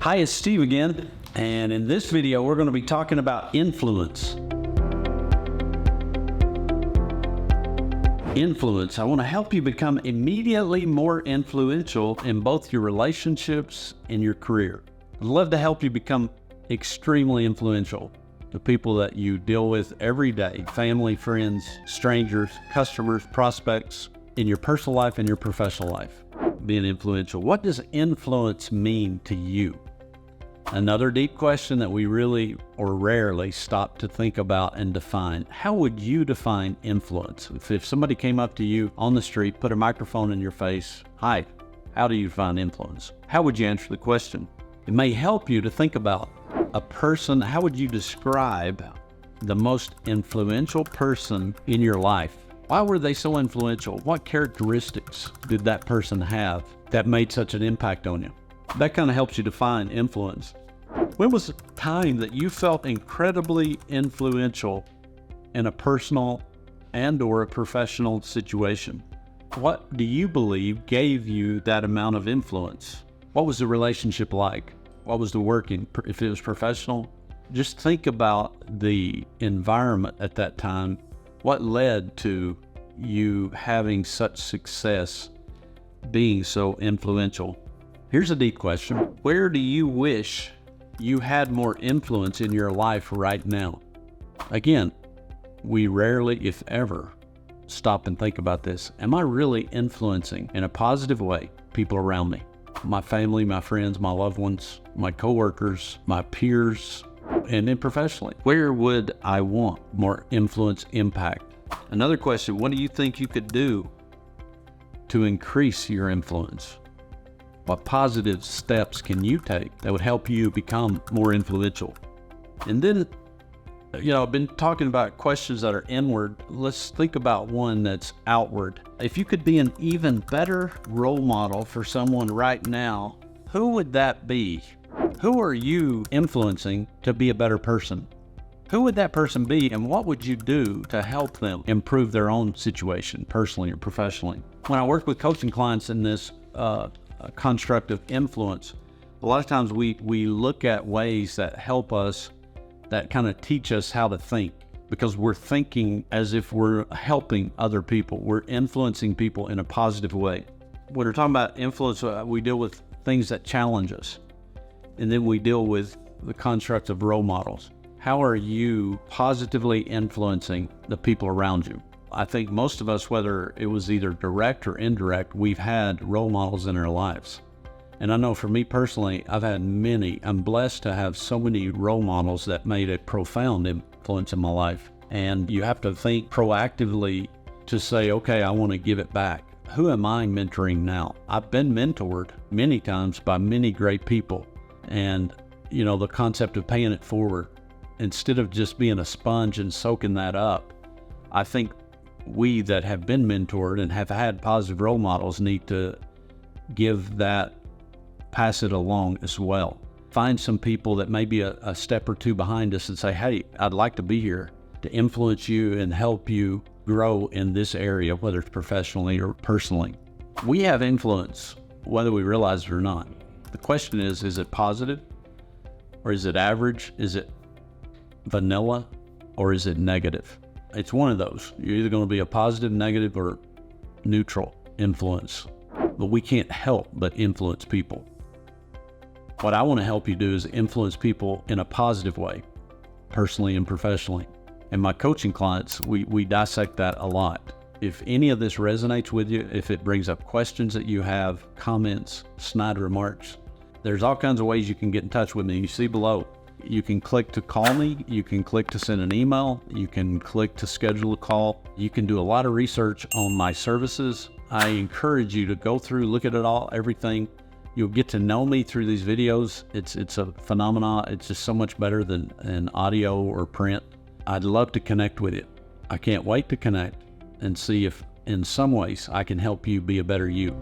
Hi, it's Steve again, and in this video we're going to be talking about influence. Influence. I want to help you become immediately more influential in both your relationships and your career. I'd love to help you become extremely influential to people that you deal with every day, family, friends, strangers, customers, prospects, in your personal life and your professional life. Being influential. What does influence mean to you? Another deep question that we really or rarely stop to think about and define. How would you define influence? If somebody came up to you on the street, put a microphone in your face, hi, how do you define influence? How would you answer the question? It may help you to think about a person. How would you describe the most influential person in your life? Why were they so influential? What characteristics did that person have that made such an impact on you? That kind of helps you define influence. When was the time that you felt incredibly influential in a personal and or a professional situation? What do you believe gave you that amount of influence? What was the relationship like? What was the working? If it was professional, just think about the environment at that time. What led to you having such success, being so influential? Here's a deep question. Where do you wish you had more influence in your life right now? Again, we rarely, if ever, stop and think about this. Am I really influencing in a positive way people around me? My family, my friends, my loved ones, my coworkers, my peers, and then professionally. Where would I want more influence, impact? Another question, what do you think you could do to increase your influence? What positive steps can you take that would help you become more influential? And then, I've been talking about questions that are inward. Let's think about one that's outward. If you could be an even better role model for someone right now, who would that be? Who are you influencing to be a better person? Who would that person be, and what would you do to help them improve their own situation, personally or professionally? When I work with coaching clients in this construct of influence, a lot of times we look at ways that help us, that kind of teach us how to think, because we're thinking as if we're helping other people. We're influencing people in a positive way. When we're talking about influence, we deal with things that challenge us, and then we deal with the construct of role models. How are you positively influencing the people around you? I think most of us, whether it was either direct or indirect, we've had role models in our lives. And I know for me personally, I've had many. I'm blessed to have so many role models that made a profound influence in my life. And you have to think proactively to say, okay, I want to give it back. Who am I mentoring now? I've been mentored many times by many great people. And, the concept of paying it forward, instead of just being a sponge and soaking that up, I think we that have been mentored and have had positive role models need to pass it along as well. Find some people that may be a step or two behind us and say, hey, I'd like to be here to influence you and help you grow in this area, whether it's professionally or personally. We have influence, whether we realize it or not. The question is it positive, or is it average? Is it vanilla, or is it negative? It's one of those. You're either going to be a positive, negative, or neutral influence. But we can't help but influence people. What I want to help you do is influence people in a positive way, personally and professionally. And my coaching clients, we dissect that a lot. If any of this resonates with you, if it brings up questions that you have, comments, snide remarks, there's all kinds of ways you can get in touch with me. You see below. You can click to call me, you can click to send an email, you can click to schedule a call. You can do a lot of research on my services. I encourage you to go through, look at it all, everything. You'll get to know me through these videos. It's a phenomenon. It's just so much better than an audio or print. I'd love to connect with you. I can't wait to connect and see if in some ways I can help you be a better you.